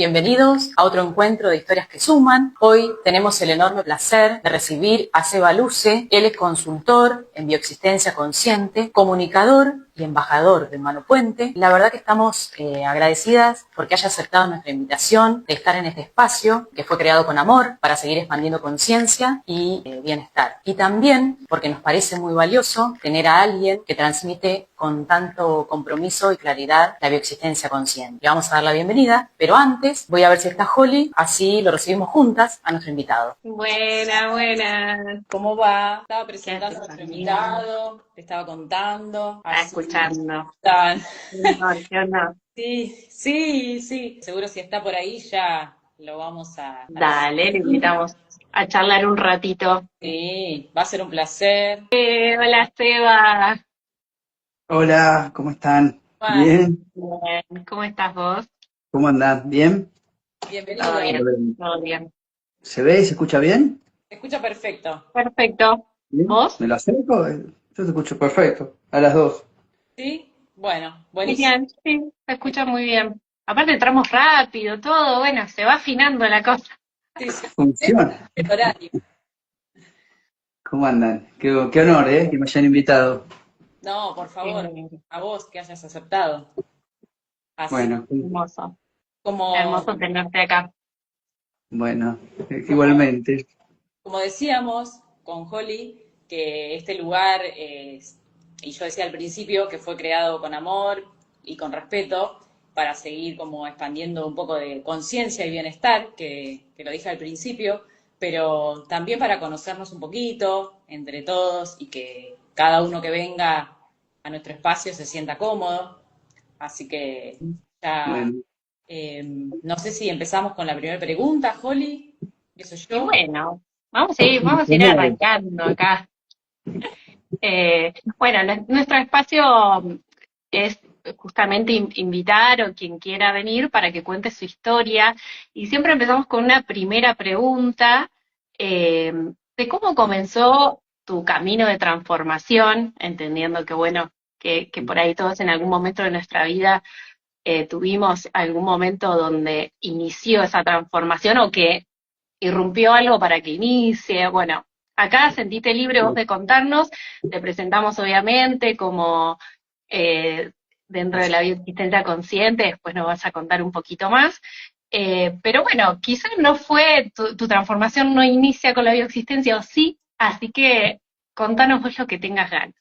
Bienvenidos a otro encuentro de Historias que Suman. Hoy tenemos el enorme placer de recibir a Seba Luce. Él es consultor en bioexistencia consciente, comunicador y embajador de Humano Puente. La verdad que estamos agradecidas porque haya aceptado nuestra invitación de estar en este espacio que fue creado con amor para seguir expandiendo conciencia y bienestar. Y también porque nos parece muy valioso tener a alguien que transmite con tanto compromiso y claridad la bioexistencia consciente. Le vamos a dar la bienvenida, pero antes voy a ver si está Holly, así lo recibimos juntas a nuestro invitado. Buena. ¿Cómo va? Estaba presentando a nuestro invitado, te estaba contando. Escuchando. Está. ¿Qué onda? Sí. Seguro si está por ahí ya lo vamos a... Dale, le invitamos a charlar un ratito. Sí, va a ser un placer. Hola, Seba. Hola, ¿cómo están? Bueno, ¿Bien? Bien. ¿Cómo estás vos? ¿Cómo andán? ¿Bien? bienvenido. Todo bien, Bien. todo bien. ¿Se ve y se escucha bien? Te escucha perfecto. Perfecto. ¿Bien? ¿Vos? ¿Me lo acerco? Yo te escucho perfecto, a las dos. ¿Sí? Bueno, buenísimo. Genial, sí, se escucha muy bien. Aparte entramos rápido, todo, bueno, se va afinando la cosa. Sí. Funciona. El horario. ¿Cómo andan? Qué honor, que me hayan invitado. No, por favor, Eh, a vos que hayas aceptado. Así Bueno, hermoso, como, hermoso tenerte acá. bueno, como, igualmente. como decíamos con Holly, que este lugar es, y yo decía al principio, que fue creado con amor y con respeto para seguir como expandiendo un poco de conciencia y bienestar, que lo dije al principio, pero también para conocernos un poquito entre todos y que cada uno que venga a nuestro espacio se sienta cómodo. Así que ya, Bueno, no sé si empezamos con la primera pregunta, Holly. Eso Y yo. bueno, vamos a ir honor. arrancando acá. Bueno, nuestro espacio es justamente invitar o quien quiera venir para que cuente su historia. Y siempre empezamos con una primera pregunta de cómo comenzó tu camino de transformación, entendiendo que, bueno, que por ahí todos en algún momento de nuestra vida tuvimos algún momento donde inició esa transformación o que irrumpió algo para que inicie. Bueno, acá sentite libre vos de contarnos, te presentamos obviamente como eh, dentro de la bioexistencia consciente, después nos vas a contar un poquito más. Pero bueno, quizás no fue, tu transformación no inicia con la bioexistencia o sí, así que contanos vos lo que tengas ganas.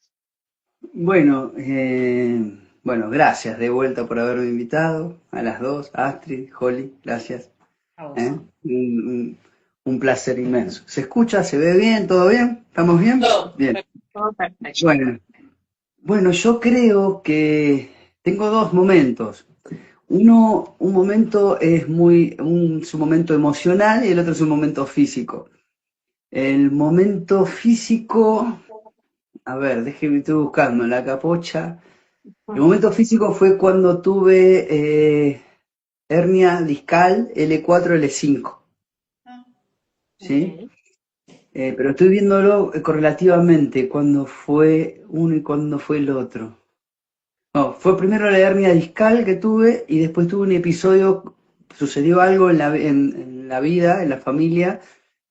Bueno, bueno, gracias de vuelta por haberme invitado, a las dos, Astrid, Holly, gracias. A vos. ¿Eh? Un placer inmenso. ¿Se escucha? ¿Se ve bien? ¿Todo bien? ¿Estamos bien? Todo. Bien. Todo perfecto. Bueno, yo creo que tengo dos momentos. Uno, un momento es es un momento emocional y el otro es un momento físico. El momento físico, a ver, déjeme, estoy buscando la capocha. El momento físico fue cuando tuve hernia discal L4, L5, Ah, ¿sí? Ok. Pero estoy viéndolo correlativamente, cuándo fue uno y cuándo fue el otro. No, fue primero la hernia discal que tuve y después tuve un episodio, sucedió algo en la vida, en la familia,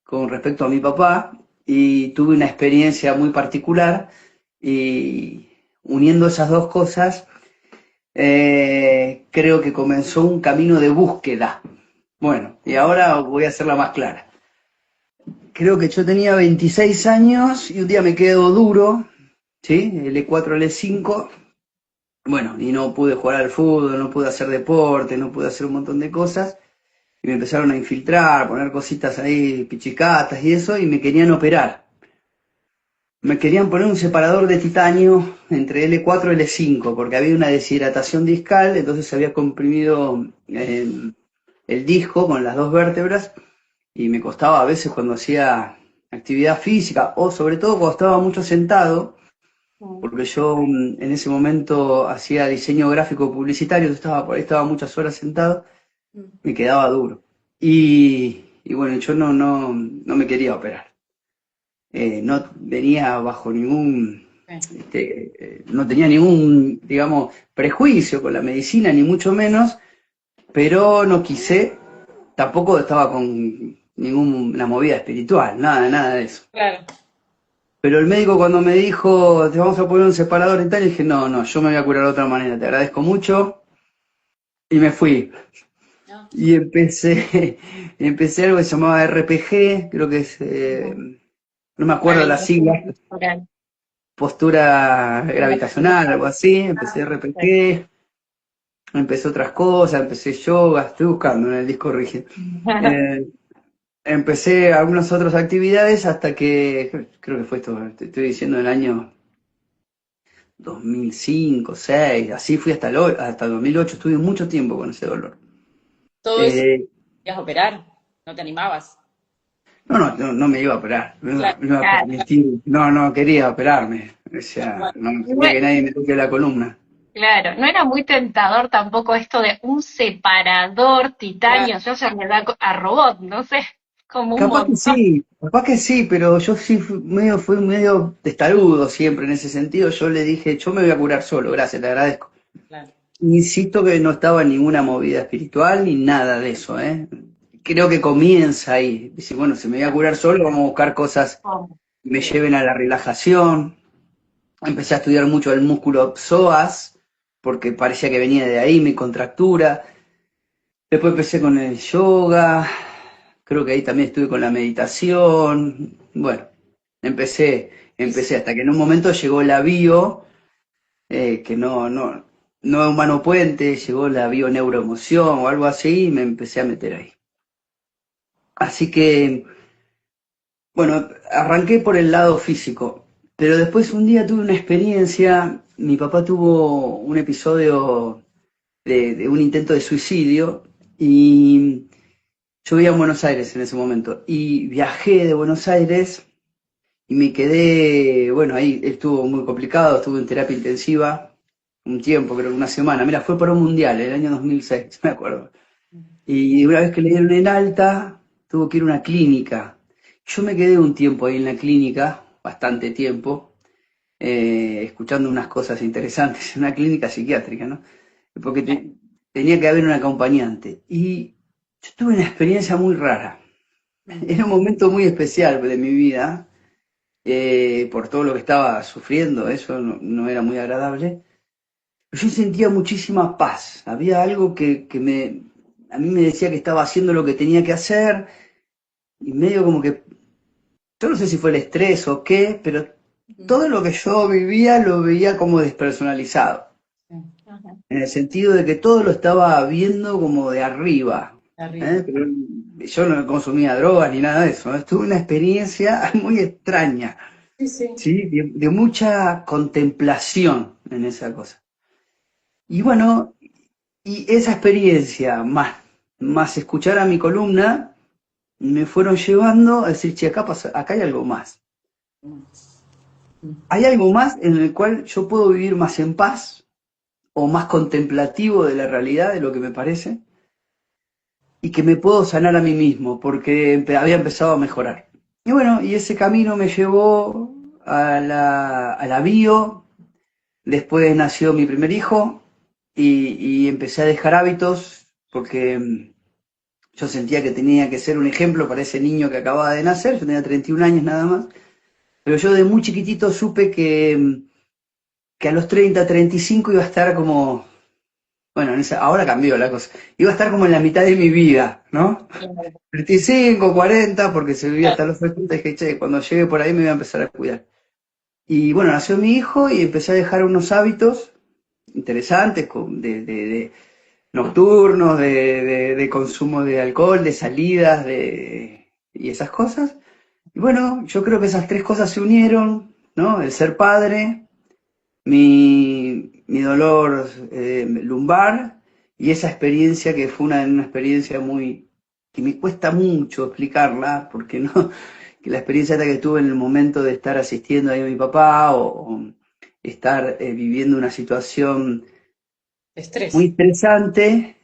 con respecto a mi papá y tuve una experiencia muy particular y uniendo esas dos cosas, creo que comenzó un camino de búsqueda. Bueno, y ahora voy a hacerla más clara. Creo que yo tenía 26 años y un día me quedo duro, ¿sí? L4, L5. Bueno, y no pude jugar al fútbol, no pude hacer deporte, no pude hacer un montón de cosas. Y me empezaron a infiltrar, poner cositas ahí, pichicatas y eso, y me querían operar. Me querían poner un separador de titanio entre L4 y L5, porque había una deshidratación discal, entonces se había comprimido el disco con las dos vértebras, y me costaba a veces cuando hacía actividad física, o sobre todo cuando estaba mucho sentado, porque yo en ese momento hacía diseño gráfico publicitario, estaba por ahí, estaba muchas horas sentado, me quedaba duro. Y bueno, yo no me quería operar. No venía bajo ningún, no tenía ningún, digamos, prejuicio con la medicina, ni mucho menos, pero no quise, tampoco estaba con ninguna movida espiritual, nada de eso. Claro. Pero el médico cuando me dijo, te vamos a poner un separador y tal, dije, no, yo me voy a curar de otra manera, te agradezco mucho, y me fui. No. Y empecé algo que se llamaba RPG, creo que es, no me acuerdo las siglas, Corporal. postura gravitacional, algo así, empecé RPG, empecé otras cosas, empecé yoga, estoy buscando en el disco rígido. Empecé algunas otras actividades hasta que, creo que fue esto, te estoy diciendo el año 2005, 2006, así fui hasta 2008, estuve mucho tiempo con ese dolor. Todo eso Eh, querías operar, no te animabas. no me iba a operar, Claro. no iba a Claro. permitir, no quería operarme, o sea, no Y quería que nadie me toque la columna. claro, no era muy tentador tampoco esto de un separador Claro. titanio, yo ya me da a robot, no sé, como un montón. Capaz que sí, pero yo sí fui medio testarudo siempre en ese sentido. Yo le dije, yo me voy a curar solo, gracias, te agradezco. Claro. Insisto que no estaba en ninguna movida espiritual ni nada de eso, ¿eh? Creo que comienza ahí. Dice, bueno, si me voy a curar solo, vamos a buscar cosas Oh, que me lleven a la relajación. Empecé a estudiar mucho el músculo psoas, porque parecía que venía de ahí mi contractura. Después empecé con el yoga, creo que ahí también estuve con la meditación. Bueno, empecé hasta que en un momento llegó la bio, que no es humano puente, llegó la bio neuroemoción o algo así, y me empecé a meter ahí. Así que, bueno, arranqué por el lado físico, pero después un día tuve una experiencia, mi papá tuvo un episodio de un intento de suicidio y yo vivía en Buenos Aires en ese momento y viajé de Buenos Aires y me quedé, bueno, ahí estuvo muy complicado, estuve en terapia intensiva un tiempo, creo que una semana. Mira, fue para un mundial, el año 2006, me acuerdo. Y una vez que le dieron el alta, tuvo que ir a una clínica. Yo me quedé un tiempo ahí en la clínica, bastante tiempo, escuchando unas cosas interesantes, en una clínica psiquiátrica, ¿no? Porque tenía que haber un acompañante. Y yo tuve una experiencia muy rara. Era un momento muy especial de mi vida, por todo lo que estaba sufriendo, eso no era muy agradable. Yo sentía muchísima paz, había algo que a mí me decía que estaba haciendo lo que tenía que hacer, y medio como que, yo no sé si fue el estrés o qué, pero todo lo que yo vivía lo veía como despersonalizado, ajá. en el sentido de que todo lo estaba viendo como de arriba. Arriba. Pero yo no consumía drogas ni nada de eso, ¿eh? Tuve una experiencia muy extraña, Sí, sí. ¿sí? De mucha contemplación en esa cosa. Y bueno, y esa experiencia, más escuchar a mi columna, me fueron llevando a decir, che, acá hay algo más. Hay algo más en el cual yo puedo vivir más en paz o más contemplativo de la realidad, de lo que me parece, y que me puedo sanar a mí mismo, porque había empezado a mejorar. Y bueno, y ese camino me llevó a la bio, después nació mi primer hijo y empecé a dejar hábitos porque yo sentía que tenía que ser un ejemplo para ese niño que acababa de nacer, yo tenía 31 años nada más, pero yo de muy chiquitito supe que a los 30, 35 iba a estar como, bueno, ahora cambió la cosa, iba a estar como en la mitad de mi vida, ¿no? 35, 40, porque se vivía hasta los 30, y dije, che, cuando llegue por ahí me voy a empezar a cuidar. Y bueno, nació mi hijo y empecé a dejar unos hábitos interesantes de nocturnos, de consumo de alcohol, de salidas, y esas cosas. Y bueno, yo creo que esas tres cosas se unieron, ¿no? El ser padre, mi dolor lumbar y esa experiencia que fue una experiencia muy, que me cuesta mucho explicarla, porque no, que la experiencia esta que tuve en el momento de estar asistiendo ahí a mi papá o estar viviendo una situación muy Estrés. interesante,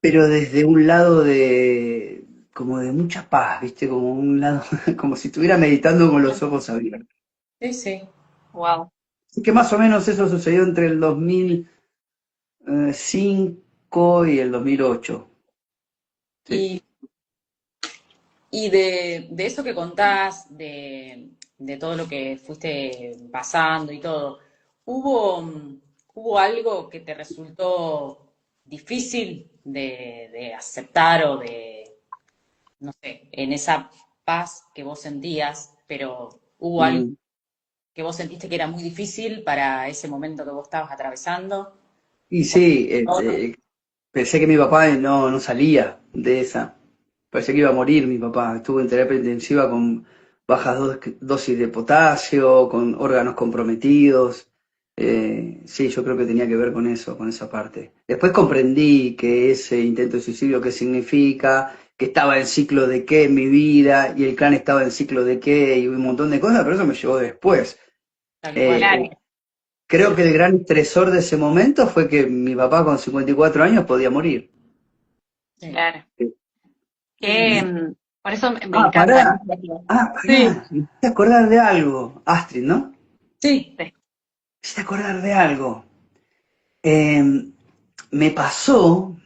pero desde un lado de como de mucha paz, ¿viste? Como un lado, como si estuviera meditando con los ojos abiertos. Sí, sí. Wow. Así que más o menos eso sucedió entre el 2005 y el 2008. Sí. Y de eso que contás, de todo lo que fuiste pasando y todo, ¿hubo algo que te resultó difícil de aceptar o de, no sé, en esa paz que vos sentías, pero hubo algo Mm. que vos sentiste que era muy difícil para ese momento que vos estabas atravesando? Y Por sí, favor. pensé que mi papá no salía de esa. Parecía que iba a morir mi papá. Estuvo en terapia intensiva con bajas dosis de potasio, con órganos comprometidos. Sí, yo creo que tenía que ver con eso, con esa parte. Después comprendí que ese intento de suicidio, qué significa, que estaba en ciclo de qué en mi vida, y el clan estaba en ciclo de qué, y un montón de cosas, pero eso me llegó después. Tal cual. Eh, Claro, Creo que el gran estresor de ese momento fue que mi papá con 54 años podía morir. Sí. claro. Que, Y, por eso me ah, encanta. pará, Sí, me hiciste acordar de algo, Astrid, ¿no? sí. Sí. Me hiciste acordar de algo. Eh, Me pasó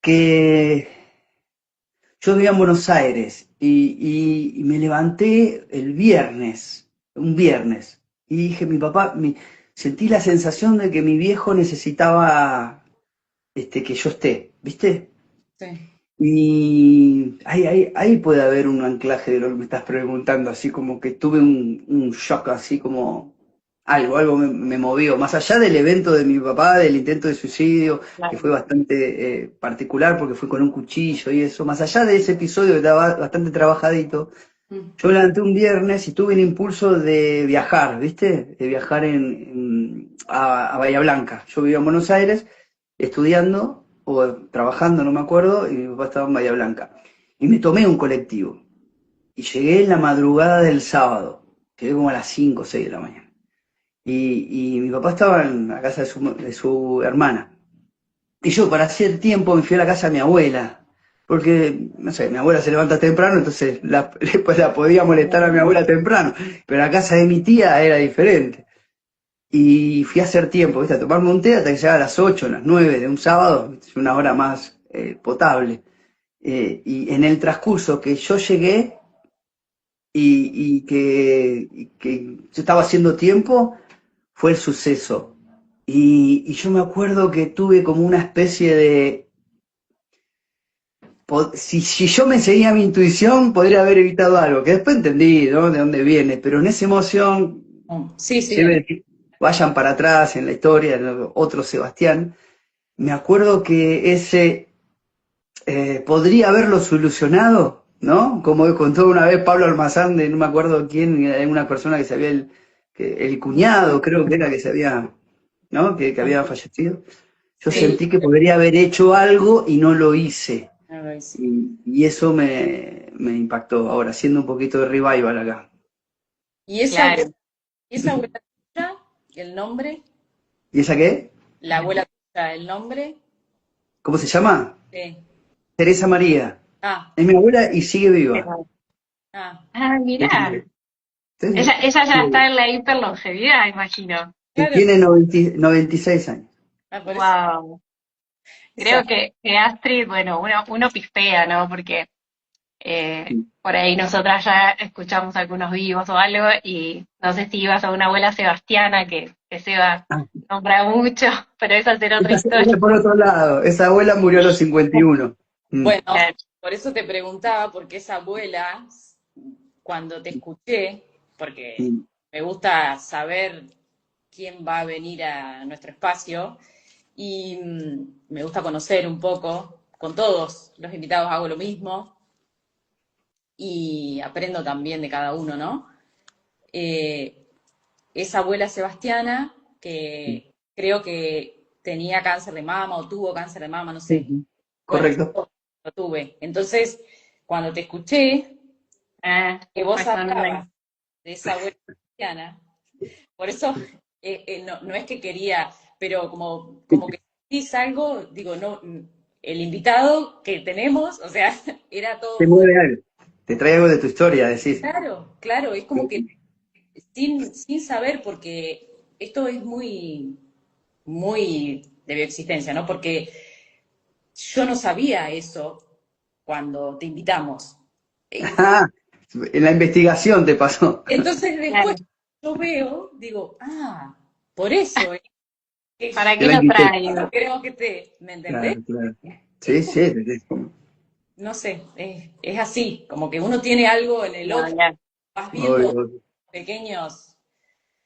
que yo vivía en Buenos Aires y me levanté el viernes, un viernes, y dije, sentí la sensación de que mi viejo necesitaba que yo esté, ¿viste? Sí. Y ahí puede haber un anclaje de lo que me estás preguntando, así como que tuve un shock, así como algo me movió, más allá del evento de mi papá, del intento de suicidio, que Claro. fue bastante particular porque fue con un cuchillo y eso, más allá de ese episodio que estaba bastante trabajadito, Mm. yo me levanté un viernes y tuve el impulso de viajar, ¿viste? De viajar a Bahía Blanca. Yo vivía en Buenos Aires estudiando o trabajando, no me acuerdo, y mi papá estaba en Bahía Blanca. Y me tomé un colectivo. Y llegué en la madrugada del sábado. Llegué como a las 5 o 6 de la mañana. Y mi papá estaba en la casa de su hermana. Y yo, para hacer tiempo, me fui a la casa de mi abuela. Porque, no sé, mi abuela se levanta temprano, entonces después la podía molestar a mi abuela temprano. Pero la casa de mi tía era diferente. Y fui a hacer tiempo, ¿viste? A tomarme un té hasta que llegaba a las 8, las 9 de un sábado, es una hora más potable. Y en el transcurso que yo llegué y que yo estaba haciendo tiempo, fue el suceso. Y yo me acuerdo que tuve como una especie de... Si yo me seguía mi intuición, podría haber evitado algo, que después entendí, ¿no? De dónde viene, pero en esa emoción, Sí, sí. lleve- vayan para atrás en la historia, ¿no? Otro Sebastián, me acuerdo que ese podría haberlo solucionado, ¿no? Como contó una vez Pablo Almazán, de no me acuerdo quién, una persona que se había, el cuñado creo que era que se había, ¿no? Que había fallecido. Yo Sí. sentí que podría haber hecho algo y no lo hice. No lo hice. Y eso me impactó. Ahora, haciendo un poquito de revival acá. ¿Y Claro. esa abuela tuya, el nombre? ¿Y esa qué? La abuela tuya, el nombre. ¿Cómo se llama? Sí. Teresa María. Ah, Es mi abuela y sigue viva. ah, Ah, Sí, mirá. sí, Ella ya sí. está en la hiperlongevidad, imagino. Y claro. tiene 96 años. Ah, por eso. Wow. Esa. Creo que Astrid, bueno, uno pispea, ¿no? Porque por ahí nosotras ya escuchamos algunos vivos o algo y no sé si ibas a una abuela Sebastiana que Seba Ah, nombra mucho, pero esa será otra historia. esa por otro lado. Esa abuela murió a los 51. Mm, Bueno, Claro, por eso te preguntaba, porque esa abuela, cuando te escuché, porque mm, me gusta saber quién va a venir a nuestro espacio y me gusta conocer un poco, con todos los invitados hago lo mismo y aprendo también de cada uno, ¿no? Eh, esa abuela Sebastiana, mm, que creo que tenía cáncer de mama o tuvo cáncer de mama, no sé. mm. Bueno, Correcto. yo lo tuve. Entonces, cuando te escuché, que vos resonó ahí. hablabas de esa abuela Sebastiana, por eso no es que quería, pero como que sentís algo, digo, no, el invitado que tenemos, o sea, era todo Te muy mueve algo. Te trae algo de tu historia, decís. claro, claro, es como que sin saber, porque esto es muy, muy de bioexistencia, ¿no? Porque yo no sabía eso cuando te invitamos. Ah, en la investigación te pasó. Entonces después Claro. yo veo, digo, por eso ¿Para Te qué la lo invité. traigo? creo que ¿me entendés? Claro, claro. Es Sí, como, sí, no sé, es así, como que uno tiene algo en el Ni otro, hablar. vas viendo obvio, obvio. pequeños,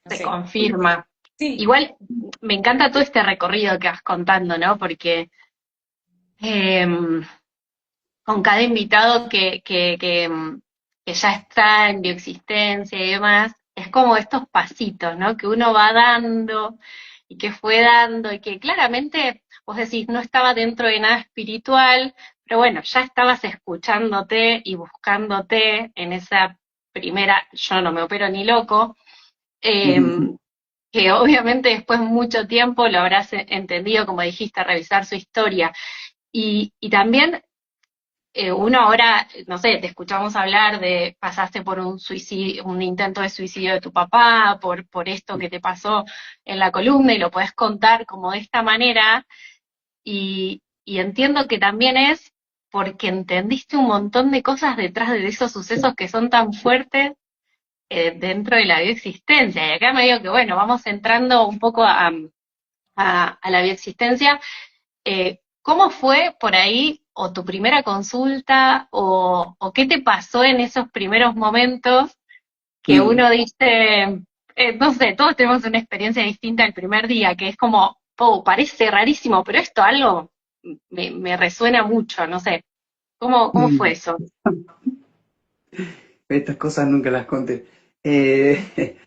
no Se sé, confirma. sí, Igual me encanta todo este recorrido que vas contando, ¿no? Porque em, con cada invitado que ya está en bioexistencia y demás, es como estos pasitos, ¿no? Que uno va dando y que fue dando y que claramente, vos decís, no estaba dentro de nada espiritual, pero bueno, ya estabas escuchándote y buscándote en esa primera, yo no me opero ni loco, Ujú. que obviamente después de mucho tiempo lo habrás entendido, como dijiste, revisar su historia. Y también uno ahora, no sé, te escuchamos hablar de pasaste por un suicidio, un intento de suicidio de tu papá, por esto que te pasó en la columna y lo podés contar como de esta manera y entiendo que también es porque entendiste un montón de cosas detrás de esos sucesos que son tan fuertes dentro de la bioexistencia. Y acá me digo que, bueno, vamos entrando un poco a la bioexistencia. ¿Cómo fue por ahí, o tu primera consulta, o qué te pasó en esos primeros momentos que Mm. uno dice, no sé, todos tenemos una experiencia distinta el primer día, que es como, oh, parece rarísimo, pero esto algo me resuena mucho, no sé. ¿Cómo fue Mm. eso? Estas cosas nunca las conté. Eh,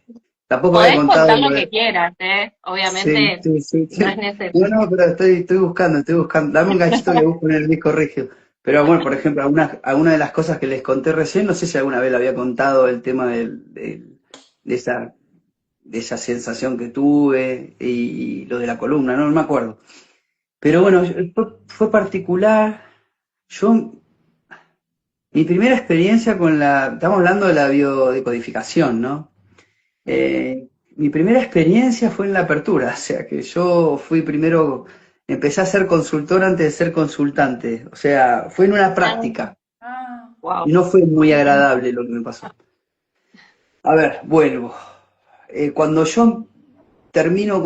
tampoco había Podés contado contar lo lo de... que quieras, ¿eh? Sí, Obviamente sí, sí, no es sí. No, necesario. no, pero estoy buscando, estoy buscando. Dame un cachito que busco en el disco rígido. Pero bueno, por ejemplo, alguna de las cosas que les conté recién, no sé si alguna vez le había contado el tema de esa sensación que tuve y lo de la columna, no me acuerdo. Pero bueno, fue particular. Yo, mi primera experiencia estamos hablando de la biodecodificación, ¿no? Mi primera experiencia fue en la apertura, o sea que yo fui primero, empecé a ser consultor antes de ser consultante, o sea, fue en una práctica y Wow. no fue muy agradable lo que me pasó. A ver, vuelvo. Cuando yo termino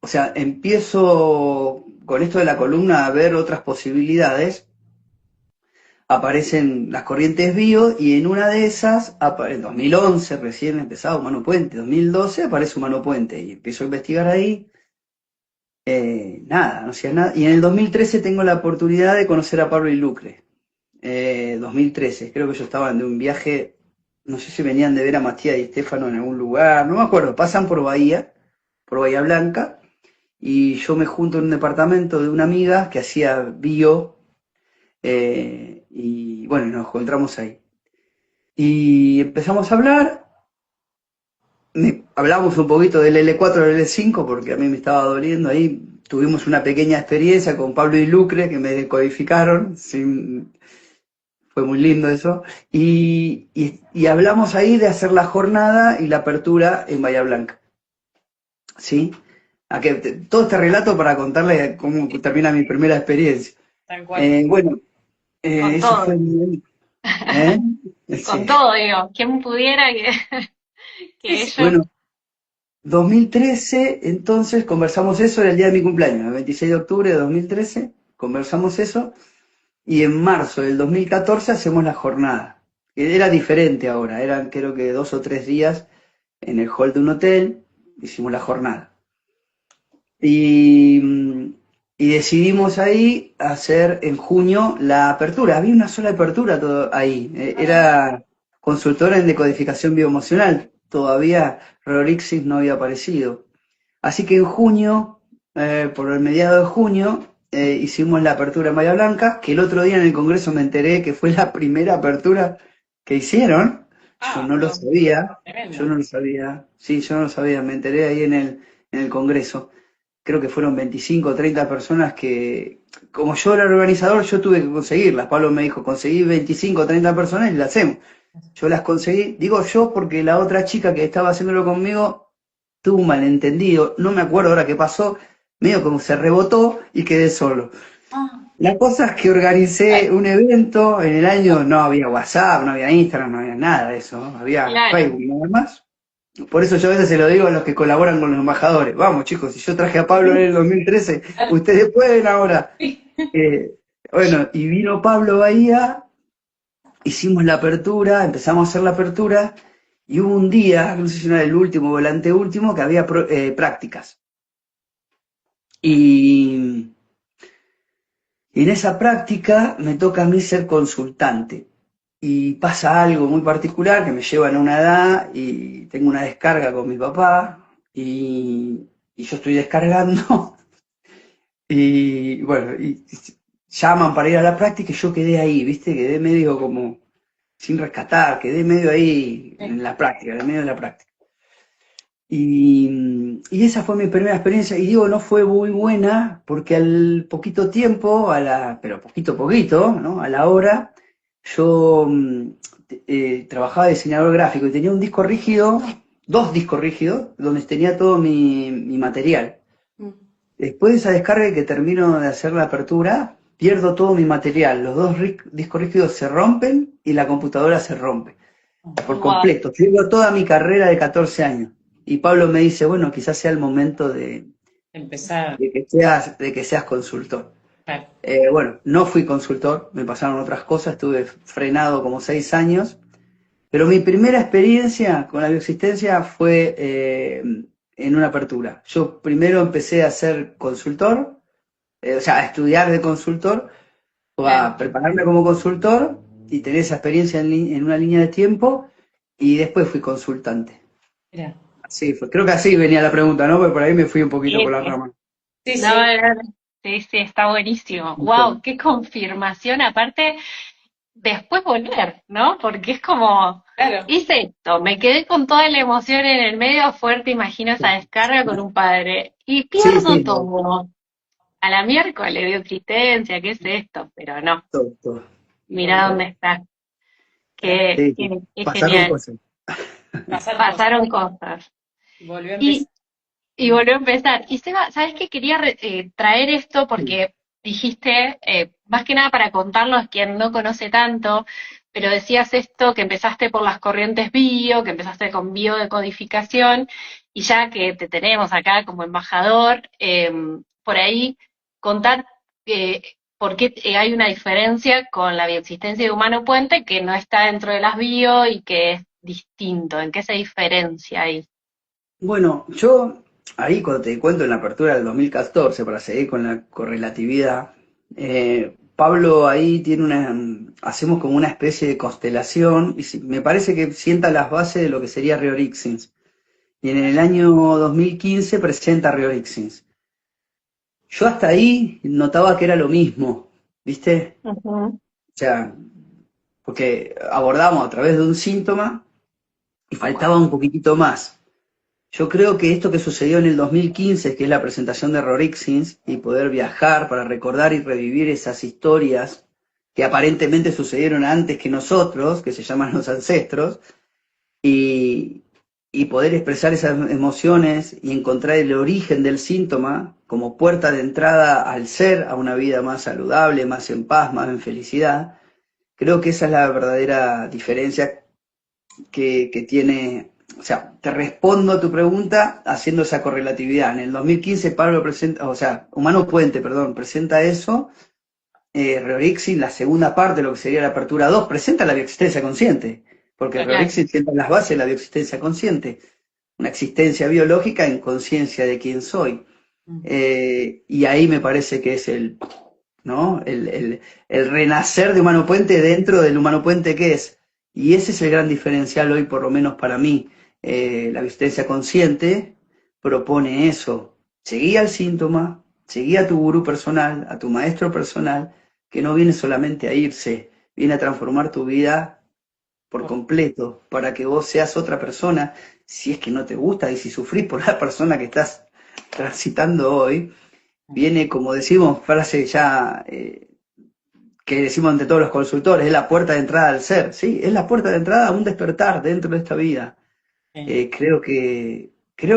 o sea, empiezo con esto de la columna a ver otras posibilidades, aparecen las corrientes bio y en una de esas, en 2011 recién empezaba Humano Puente, 2012 aparece Humano Puente y empiezo a investigar ahí. Nada, no hacía nada. Y en el 2013 tengo la oportunidad de conocer a Pablo y Lucre. 2013, creo que ellos estaban de un viaje, no sé si venían de ver a Matías y Estefano en algún lugar, no me acuerdo, pasan por Bahía Blanca, y yo me junto en un departamento de una amiga que hacía bio, y bueno, nos encontramos ahí. Y empezamos a hablar, hablamos un poquito del L4 del L5 porque a mí me estaba doliendo ahí. Tuvimos una pequeña experiencia con Pablo y Lucre que me decodificaron, fue muy lindo eso. Y hablamos ahí de hacer la jornada y la apertura en Bahía Blanca. ¿Sí? Todo este relato para contarle cómo termina mi primera experiencia. tal cual. Bueno, Con eso todo, fue... ¿Eh? con Sí. todo, digo, ¿quién pudiera que Sí, ellos, Bueno, 2013, entonces conversamos eso, era el día de mi cumpleaños, el 26 de octubre de 2013, conversamos eso, y en marzo del 2014 hacemos la jornada, que era diferente ahora, eran creo que 2 o 3 días en el hall de un hotel, hicimos la jornada. Y, y decidimos ahí hacer en junio la apertura, había una sola apertura ahí, era consultora en decodificación bioemocional, todavía Rorixis no había aparecido. Así que en junio, por el mediado de junio, hicimos la apertura en Bahía Blanca, que el otro día en el Congreso me enteré que fue la primera apertura que hicieron. Yo no lo no, sabía, yo tremendo. no lo sabía, sí, yo no lo sabía, me enteré ahí en el Congreso. Creo que fueron 25 o 30 personas que, como yo era el organizador, yo tuve que conseguirlas. Pablo me dijo, conseguí 25 o 30 personas y las hacemos. Yo las conseguí, digo yo porque la otra chica que estaba haciéndolo conmigo tuvo un malentendido, no me acuerdo ahora qué pasó, medio como se rebotó y quedé solo. Ah, La cosa es que organicé un evento en el año, no había WhatsApp, no había Instagram, no había nada de eso, ¿no? Había Claro. Facebook nada más. Por eso yo a veces se lo digo a los que colaboran con los embajadores. Vamos, chicos, si yo traje a Pablo en el 2013, ustedes pueden ahora. Eh, bueno, y vino Pablo Bahía, hicimos la apertura, empezamos a hacer la apertura, y hubo un día, no sé si no era el último o el anteúltimo, que había prácticas. Y en esa práctica me toca a mí ser consultante. Y pasa algo muy particular que me llevan a una edad y tengo una descarga con mi papá y yo estoy descargando y bueno, y llaman para ir a la práctica y yo quedé ahí, ¿viste? Quedé medio como sin rescatar, quedé medio ahí en la práctica, en el medio de la práctica. Y esa fue mi primera experiencia, y digo, no fue muy buena, porque al poquito tiempo, pero poquito, ¿no? A la hora, yo trabajaba de diseñador gráfico y tenía un disco rígido, dos discos rígidos, donde tenía todo mi material. mm. Después de esa descarga y que termino de hacer la apertura, pierdo todo mi material. Los dos discos rígidos se rompen y la computadora se rompe por Wow. completo. Pierdo toda mi carrera de 14 años. Y Pablo me dice, bueno, quizás sea el momento Empezar. de que seas consultor. Claro. Bueno, no fui consultor, me pasaron otras cosas, estuve frenado como 6 años, pero mi primera experiencia con la bioexistencia fue en una apertura. Yo primero empecé a ser consultor, o sea, a estudiar de consultor, o a Claro. prepararme como consultor y tener esa experiencia en una línea de tiempo, y después fui consultante. Mira. Sí, creo que así venía la pregunta, ¿no? Porque por ahí me fui un poquito por Sí, la sí. rama. Sí, No, sí. no, no. Sí, sí, está buenísimo. Wow, qué confirmación. Aparte, después volver, ¿no? Porque es como, Claro. hice esto, me quedé con toda la emoción en el medio fuerte, imagino esa descarga con un padre, y Sí, pierdo sí, todo. A la miércoles dio existencia, ¿qué es esto? Pero no, todo, todo. mirá dónde está. Qué, Sí, sí. qué Pasaron genial. cosas. Pasaron cosas. Pasaron cosas. Volvió a empezar. Y, y volvió a empezar. Y Seba, ¿sabes qué? Quería traer esto porque dijiste, más que nada para contarlo a quien no conoce tanto, pero decías esto, que empezaste por las corrientes bio, que empezaste con biodecodificación, y ya que te tenemos acá como embajador, por ahí contar eh, por qué hay una diferencia con la bioexistencia de humano puente que no está dentro de las bio y que es distinto, ¿en qué se diferencia ahí? Bueno, yo ahí cuando te cuento en la apertura del 2014, para seguir con la correlatividad, Pablo ahí tiene hacemos como una especie de constelación, y me parece que sienta las bases de lo que sería Reorixins. Y en el año 2015 presenta Reorixins. Yo hasta ahí notaba que era lo mismo, ¿viste? Ujú. O sea, porque abordamos a través de un síntoma y faltaba un poquitito más. Yo creo que esto que sucedió en el 2015, que es la presentación de Rorixins, y poder viajar para recordar y revivir esas historias que aparentemente sucedieron antes que nosotros, que se llaman los ancestros, y, y poder expresar esas emociones y encontrar el origen del síntoma como puerta de entrada al ser, a una vida más saludable, más en paz, más en felicidad, creo que esa es la verdadera diferencia que tiene, o sea, te respondo a tu pregunta haciendo esa correlatividad. En el 2015 Pablo presenta, o sea, Humano Puente, perdón, presenta eso, Reorixin, la segunda parte, lo que sería la apertura 2 presenta la bioexistencia consciente, porque Claro. Reorixin sienta las bases de la bioexistencia consciente, una existencia biológica en conciencia de quién soy. Y ahí me parece que es ¿no? El renacer de Humano Puente dentro del Humano Puente que es. Y ese es el gran diferencial hoy, por lo menos para mí. La bioexistencia consciente propone eso. Seguí al síntoma, seguí a tu gurú personal, a tu maestro personal, que no viene solamente a irse, viene a transformar tu vida por completo, para que vos seas otra persona, si es que no te gusta y si sufrís por la persona que estás transitando hoy, viene, como decimos, frase ya que decimos ante todos los consultores, es la puerta de entrada al ser, ¿sí? Es la puerta de entrada a un despertar dentro de esta vida. Creo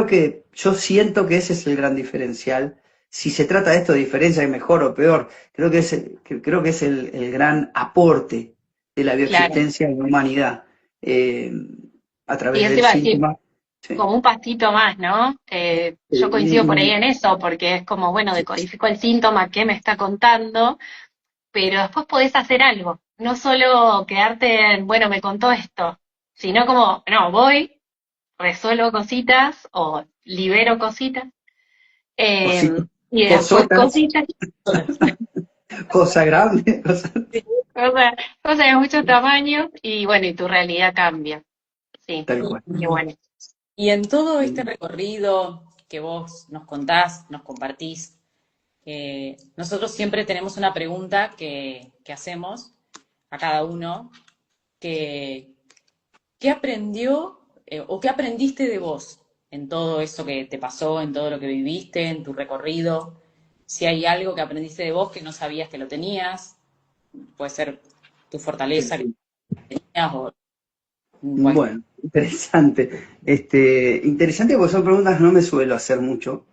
que yo siento que ese es el gran diferencial, si se trata de esto de diferencia de mejor o peor, creo que es el gran aporte de la Claro. bioexistencia en la humanidad, eh, a Y través eso del iba a decir, síntoma. Sí. como un pasito más, ¿no? Yo coincido por ahí en eso, porque es como, bueno, Sí, decodifico el síntoma que me está contando, pero después podés hacer algo, no solo quedarte en, bueno, me contó esto, sino como, no, voy, resuelvo cositas o libero cositas, cositas, y después cosotas, cositas, cosa grande, cosas, cosas de mucho tamaño, y bueno, y tu realidad cambia. Sí, tal cual. y bueno. Y en todo este recorrido que vos nos contás, nos compartís, nosotros siempre tenemos una pregunta que hacemos a cada uno, que ¿qué aprendió o qué aprendiste de vos en todo eso que te pasó, en todo lo que viviste, en tu recorrido? Si hay algo que aprendiste de vos que no sabías que lo tenías, puede ser tu fortaleza que tenías o Bueno, interesante. Interesante porque son preguntas que no me suelo hacer mucho.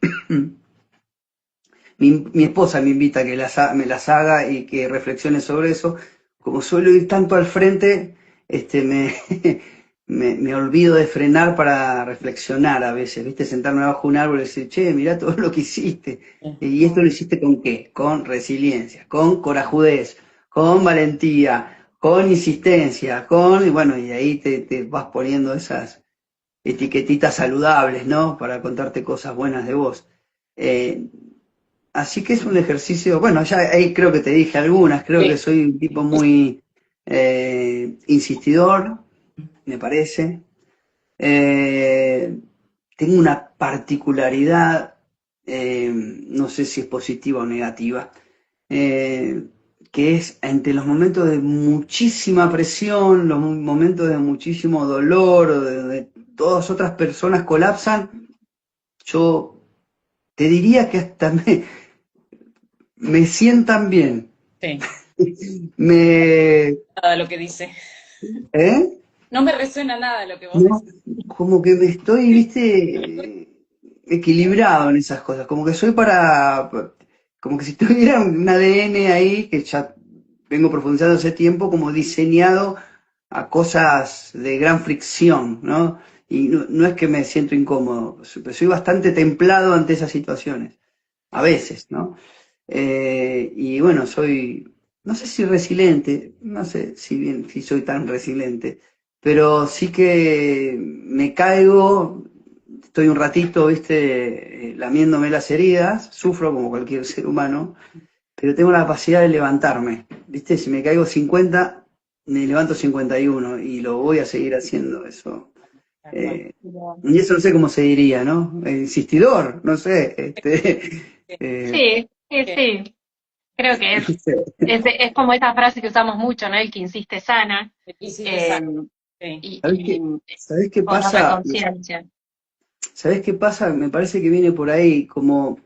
Mi esposa me invita a que me las haga y que reflexione sobre eso. Como suelo ir tanto al frente, me, me olvido de frenar para reflexionar a veces, ¿viste? Sentarme bajo un árbol y decir, che, mirá todo lo que hiciste. ¿Y esto lo hiciste con qué? Con resiliencia, con corajudez, con valentía, con insistencia, y bueno, y ahí te vas poniendo esas etiquetitas saludables, ¿no? Para contarte cosas buenas de vos. Eh, Así que es un ejercicio, bueno, ya ahí creo que te dije algunas, creo que soy un tipo muy insistidor, me parece. Eh, Tengo una particularidad, no sé si es positiva o negativa, eh, que es entre los momentos de muchísima presión, los momentos de muchísimo dolor, o de todas otras personas colapsan, yo te diría que hasta me sientan bien. sí, Me, nada de lo que dice. ¿eh? No me resuena nada lo que vos No, decís. como que me estoy, viste, equilibrado en esas cosas, como que soy como que si tuviera un ADN ahí, que ya vengo profundizando hace tiempo, como diseñado a cosas de gran fricción, ¿no? Y no es que me siento incómodo, pero soy bastante templado ante esas situaciones, a veces, ¿no? Y bueno, no sé si resiliente, no sé si soy tan resiliente, pero sí que me caigo, estoy un ratito, viste, lamiéndome las heridas, sufro como cualquier ser humano, pero tengo la capacidad de levantarme, viste, si me caigo 50, me levanto 51 y lo voy a seguir haciendo, eso. Tal cual. Eh, y eso no sé cómo se diría, ¿no? Insistidor, no sé, Sí, sí, sí. Creo que no sé. es como esa frase que usamos mucho, ¿no? El que insiste sana, Hiciste eh, exacto. Sí. y ¿Sabés qué con otra pasa? conciencia. ¿Sabés qué pasa? Me parece que viene por ahí, como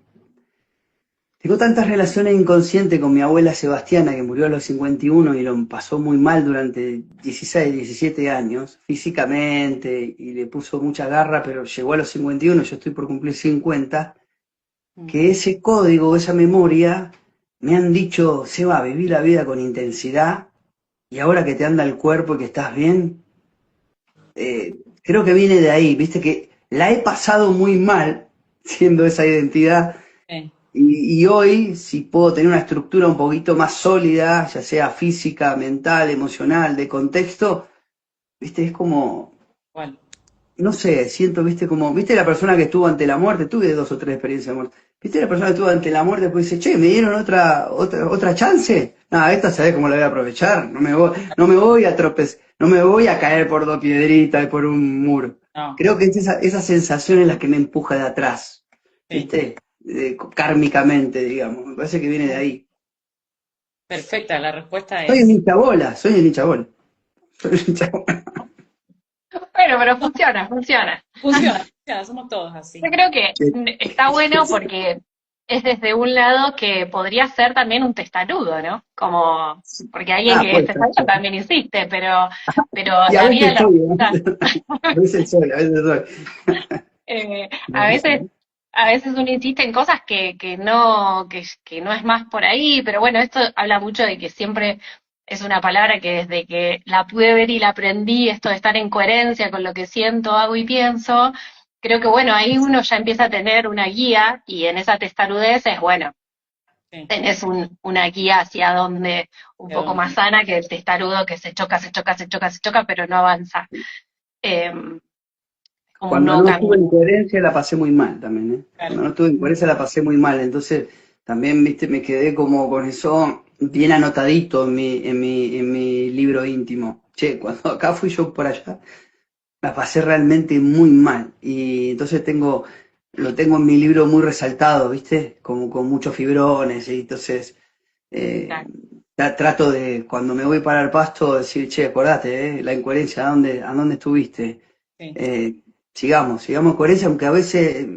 tengo tantas relaciones inconscientes con mi abuela Sebastiana, que murió a los 51 y lo pasó muy mal durante 16, 17 años, físicamente, y le puso mucha garra, pero llegó a los 51, yo estoy por cumplir 50, que ese código, esa memoria, me han dicho, Seba, viví la vida con intensidad, y ahora que te anda el cuerpo y que estás bien, creo que viene de ahí, viste que la he pasado muy mal siendo esa identidad Sí. y hoy si puedo tener una estructura un poquito más sólida, ya sea física, mental, emocional, de contexto, viste, es como, Igual. no sé, siento, viste, como, viste la persona que estuvo ante la muerte, tuve 2 o 3 experiencias de muerte, viste la persona que estuvo ante la muerte, pues dice, che, me dieron otra chance, nada, esta sabés cómo la voy a aprovechar, no me voy a tropezar, no me voy a caer por 2 piedritas y por un muro. No, Creo que es esa sensación en la que me empuja de atrás, sí. viste, kármicamente, digamos, me parece que viene de ahí. Perfecta, la respuesta Soy el es hinchabola, soy el hinchabola. Soy el hinchabola. Bueno, pero funciona, funciona. funciona, somos todos así. Yo creo que está bueno porque es desde un lado que podría ser también un testarudo, ¿no? Como, porque alguien Ah, que es puede ser. testarudo también insiste, pero Y a la vida veces lo soy, da. a veces soy, a veces soy. A veces, a veces uno insiste en cosas que no es más por ahí, pero bueno, esto habla mucho de que siempre es una palabra que desde que la pude ver y la aprendí, esto de estar en coherencia con lo que siento, hago y pienso, creo que bueno, ahí uno ya empieza a tener una guía y en esa testarudez es bueno, Sí, tenés una guía hacia donde un ¿de poco más dónde? sana que el testarudo que se choca, se choca, se choca, se choca, pero no avanza. Eh, como un Cuando nuevo no estuve en camino. coherencia la pasé muy mal también, ¿eh? Claro, Cuando no estuve en coherencia la pasé muy mal, entonces también, viste, me quedé como con eso bien anotadito en mi libro íntimo. Che, cuando acá fui yo por allá, la pasé realmente muy mal. Y entonces lo tengo en mi libro muy resaltado, ¿viste? Como con muchos fibrones. Y entonces eh, Claro, trato de, cuando me voy para el pasto, decir, che, acordate, la incoherencia, ¿a dónde estuviste? sí, Sigamos en coherencia, aunque a veces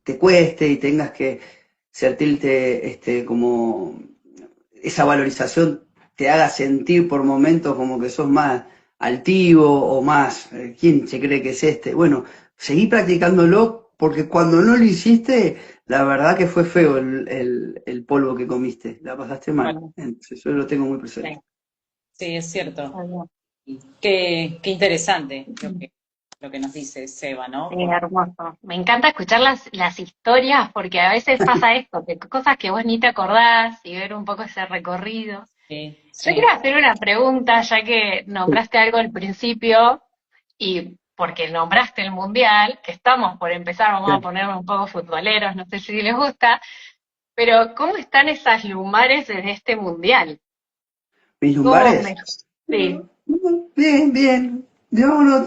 te cueste y tengas que sentirte como esa valorización te haga sentir por momentos como que sos más altivo o más, ¿quién se cree que es este? Bueno, seguí practicándolo porque cuando no lo hiciste, la verdad que fue feo el polvo que comiste, la pasaste mal. bueno, Entonces, eso lo tengo muy sí, presente. sí, es cierto. está bien. Qué interesante lo que nos dice Seba, Sí, ¿no? hermoso. Me encanta escuchar las historias porque a veces pasa esto, que cosas que vos ni te acordás y ver un poco ese recorrido. Sí, Yo quiero sí, hacer una pregunta, ya que nombraste algo al principio y porque nombraste el Mundial, que estamos por empezar, vamos a Sí. ponernos un poco futboleros, no sé si les gusta, pero ¿cómo están esas lumbares en este Mundial? Mis ¿Cómo me... lumbares, Sí, bien, bien. Yo no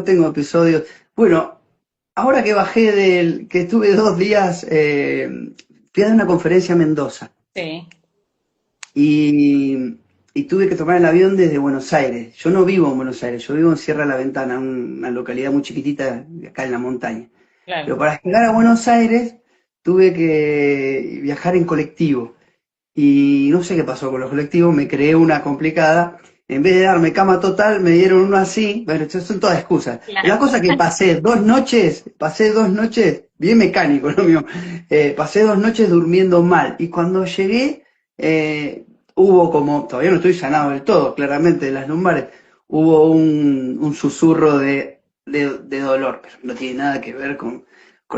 tengo episodios. Bueno, ahora que que estuve 2 días, fui a dar una conferencia a Mendoza sí, y, y tuve que tomar el avión desde Buenos Aires. Yo no vivo en Buenos Aires, yo vivo en Sierra de la Ventana, una localidad muy chiquitita acá en la montaña. Pero claro. para llegar a Buenos Aires tuve que viajar en colectivo. Y no sé qué pasó con los colectivos, me creé una complicada. En vez de darme cama total, me dieron uno así. Bueno, estas son todas excusas. La claro, cosa que pasé 2 noches, bien mecánico lo mío, pasé 2 noches durmiendo mal. Y cuando llegué, eh, hubo como, todavía no estoy sanado del todo, claramente, de las lumbares, hubo un susurro de dolor, pero no tiene nada que ver con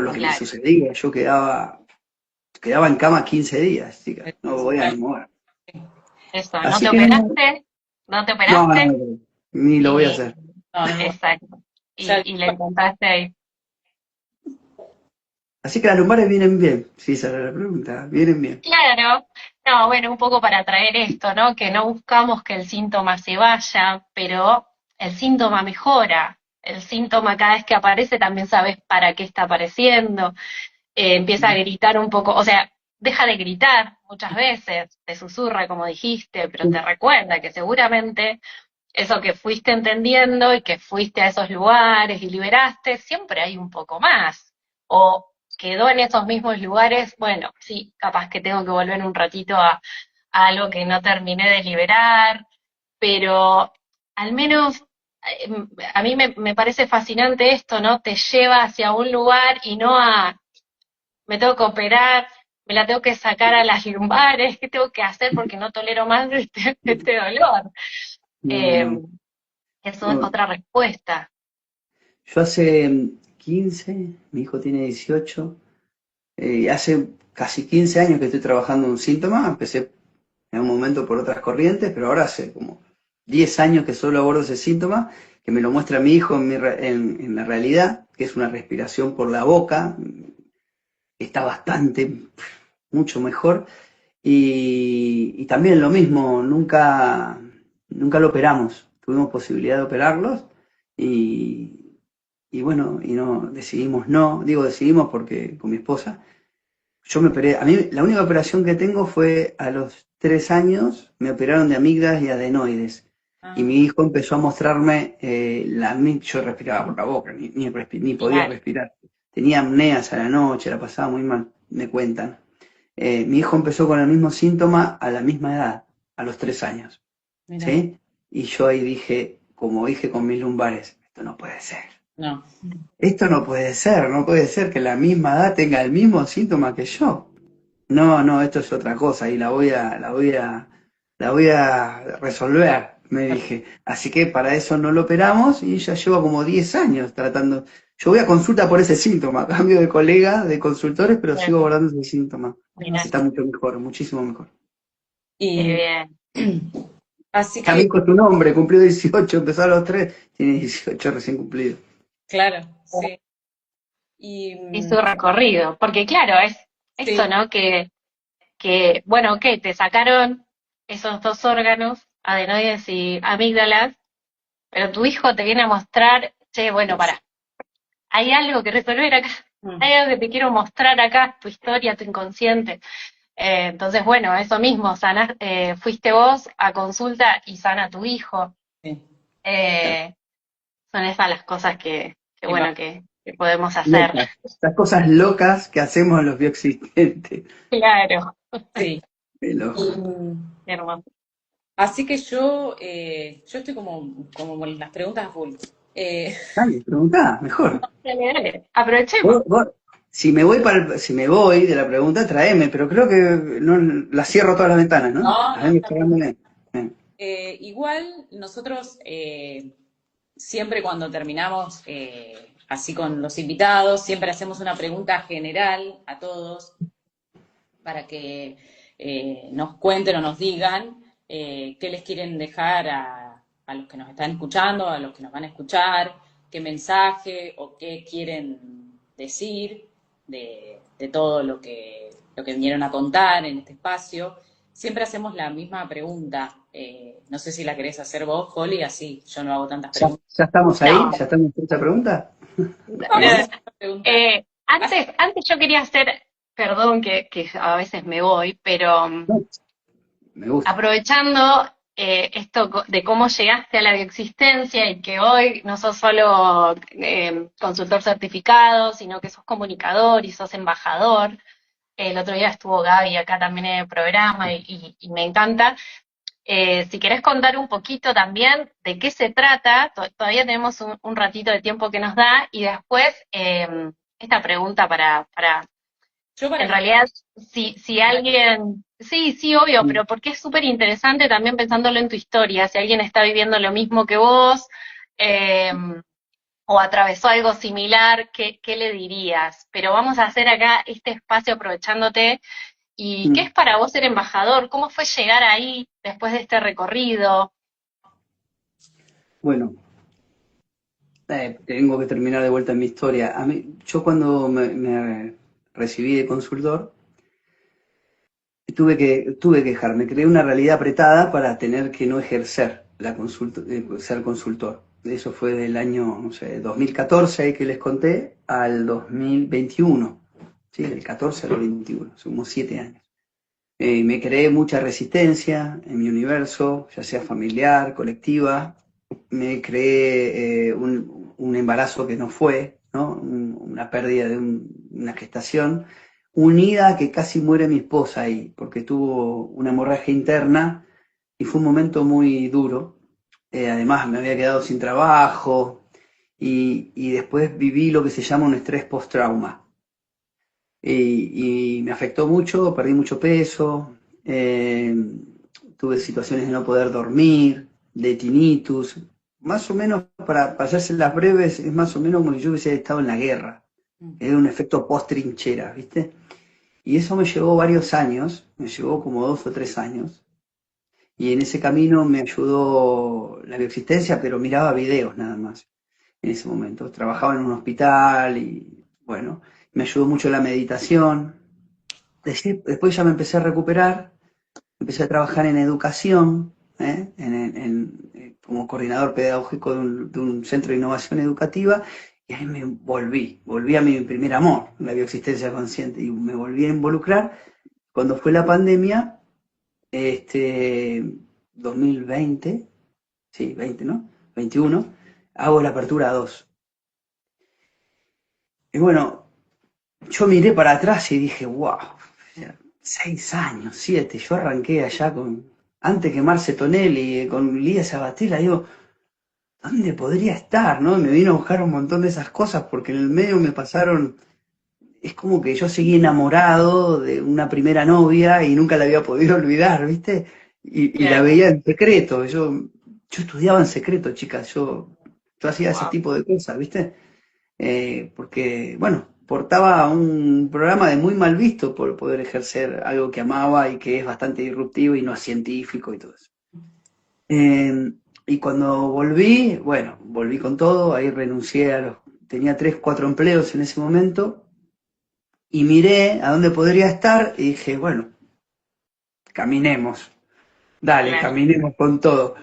lo que me claro. sucedía. Yo quedaba en cama 15 días, chicas. No voy a Claro, ni mover. Eso, ¿no Así te que no, operaste? ¿No te no, no, operaste? ni lo voy a Y, hacer. no, no, exacto. ya, Y le contaste ahí. Así que las lumbares vienen bien. Sí, esa era la pregunta. Vienen bien. Claro, no, bueno, un poco para traer esto, ¿no? Que no buscamos que el síntoma se vaya, pero el síntoma mejora. El síntoma cada vez que aparece también sabes para qué está apareciendo. Empieza a gritar un poco, o sea, deja de gritar muchas veces, te susurra como dijiste, pero te recuerda que seguramente eso que fuiste entendiendo y que fuiste a esos lugares y liberaste, siempre hay un poco más. O quedó en esos mismos lugares, bueno, sí, capaz que tengo que volver un ratito a algo que no terminé de liberar, pero al menos a mí me parece fascinante esto, ¿no? Te lleva hacia un lugar y no a, me tengo que operar, me la tengo que sacar a las lumbares, ¿qué tengo que hacer porque no tolero más este dolor? No, Eh, no, eso es no. otra respuesta. Yo hace 15, mi hijo tiene 18, hace casi 15 años que estoy trabajando en un síntoma. Empecé en un momento por otras corrientes, pero ahora hace como 10 años que solo abordo ese síntoma, que me lo muestra mi hijo en la realidad, que es una respiración por la boca. Está bastante, mucho mejor. Y también lo mismo, nunca lo operamos. Tuvimos posibilidad de operarlos y, y bueno, y no, decidimos no, digo decidimos porque con mi esposa, yo me operé, a mí la única operación que tengo fue a los 3 años, me operaron de amígdalas y adenoides. Y ah, mi hijo empezó a mostrarme, yo respiraba por la boca, ni podía Claro, respirar. Tenía apneas a la noche, la pasaba muy mal, me cuentan. Mi hijo empezó con el mismo síntoma a la misma edad, a los 3 años, mira, ¿sí? Y yo ahí dije, como dije con mis lumbares, esto no puede ser. No. Esto no puede ser, no puede ser que la misma edad tenga el mismo síntoma que yo. No, no, esto es otra cosa y la voy a resolver, me dije. Así que para eso no lo operamos y ya llevo como 10 años tratando. Yo voy a consulta por ese síntoma, cambio de colega, de consultores, pero sigo Bueno, abordando ese síntoma. mirá, Está mucho mejor, muchísimo mejor. qué Y bien. así que, También con tu nombre, cumplió 18, empezó a los 3, tiene 18 recién cumplido. claro, sí. Y Y su recorrido, porque claro, es esto, sí, ¿no? Bueno, que te sacaron esos dos órganos, adenoides y amígdalas, pero tu hijo te viene a mostrar, che, bueno, para, hay algo que resolver acá, hay mm, algo que te quiero mostrar acá, tu historia, tu inconsciente. Entonces, bueno, eso mismo, fuiste vos a consulta y sana tu hijo. sí. Eh, Son esas las cosas que Y bueno, que podemos hacer. Locas, estas cosas locas que hacemos los bioexistentes. Claro, sí. Qué Y, loco. hermoso. así que yo estoy como en las preguntas full. Eh, Dale, preguntá, mejor. Dale, dale, aprovechemos. Si me voy de la pregunta, tráeme, pero creo que no, la cierro todas las ventanas, ¿no? no, A no, ver, está bien. esperándome. Igual nosotros siempre cuando terminamos así con los invitados, siempre hacemos una pregunta general a todos para que nos cuenten o nos digan qué les quieren dejar a los que nos están escuchando, a los que nos van a escuchar, qué mensaje o qué quieren decir de todo lo que vinieron a contar en este espacio. Siempre hacemos la misma pregunta. No sé si la querés hacer vos, Holly, así yo no hago tantas ¿Ya, preguntas. ya estamos ahí? No, ¿Ya estamos en esta pregunta? Vamos a eh, hacer una pregunta. antes yo quería hacer, perdón que a veces me voy, pero No, me gusta. aprovechando esto de cómo llegaste a la bioexistencia y que hoy no sos solo consultor certificado, sino que sos comunicador y sos embajador. El otro día estuvo Gaby acá también en el programa y me encanta. Si querés contar un poquito también de qué se trata, todavía tenemos un ratito de tiempo que nos da, y después esta pregunta para Yo para en que realidad, si alguien, sí, sí, obvio, pero porque es súper interesante también pensándolo en tu historia, si alguien está viviendo lo mismo que vos, eh, o atravesó algo similar, ¿qué le dirías? Pero vamos a hacer acá este espacio aprovechándote. ¿Y qué Mm. es para vos ser embajador? ¿Cómo fue llegar ahí después de este recorrido? Bueno, tengo que terminar de vuelta mi historia. Yo cuando me recibí de consultor, tuve que dejar, me creé una realidad apretada para tener que no ejercer ser consultor. Eso fue del año, no sé, 2014 que les conté al 2021, ¿sí? Del 14 al 21, son como 7 años. Me creé mucha resistencia en mi universo, ya sea familiar, colectiva. Me creé un embarazo que no fue, ¿no? Una pérdida de una gestación, unida a que casi muere mi esposa ahí, porque tuvo una hemorragia interna y fue un momento muy duro. Además, me había quedado sin trabajo y después viví lo que se llama un estrés post-trauma y me afectó mucho, perdí mucho peso, eh, tuve situaciones de no poder dormir, de tinnitus, más o menos, para hacerse las breves, es más o menos como si yo hubiese estado en la guerra, era un efecto post-trinchera, ¿viste? Y eso me llevó varios años, me llevó como 2 o 3 años, y en ese camino me ayudó la bioexistencia, pero miraba videos nada más en ese momento. Trabajaba en un hospital y bueno, me ayudó mucho la meditación. Después ya me empecé a recuperar, empecé a trabajar en educación, como coordinador pedagógico de un centro de innovación educativa, y ahí volví a mi primer amor, la bioexistencia consciente, y me volví a involucrar. Cuando fue la pandemia, 2020, sí, 20, ¿no? 21, hago la apertura 2. Y bueno, yo miré para atrás y dije, wow, 6 años, 7, yo arranqué allá antes que Marce Tonelli, con Lía Sabatella, digo, ¿dónde podría estar? ¿No? Me vino a buscar un montón de esas cosas porque en el medio me pasaron, es como que yo seguí enamorado de una primera novia y nunca la había podido olvidar, ¿viste? Y la Claro. veía en secreto, yo estudiaba en secreto, chicas, yo hacía ese Wow. tipo de cosas, ¿viste? Porque, bueno, portaba un programa de muy mal visto por poder ejercer algo que amaba y que es bastante disruptivo y no científico y todo eso. Y cuando volví, bueno, volví con todo, ahí renuncié tenía 3, 4 empleos en ese momento y miré a dónde podría estar y dije, bueno, caminemos, dale, Claro. caminemos con todo.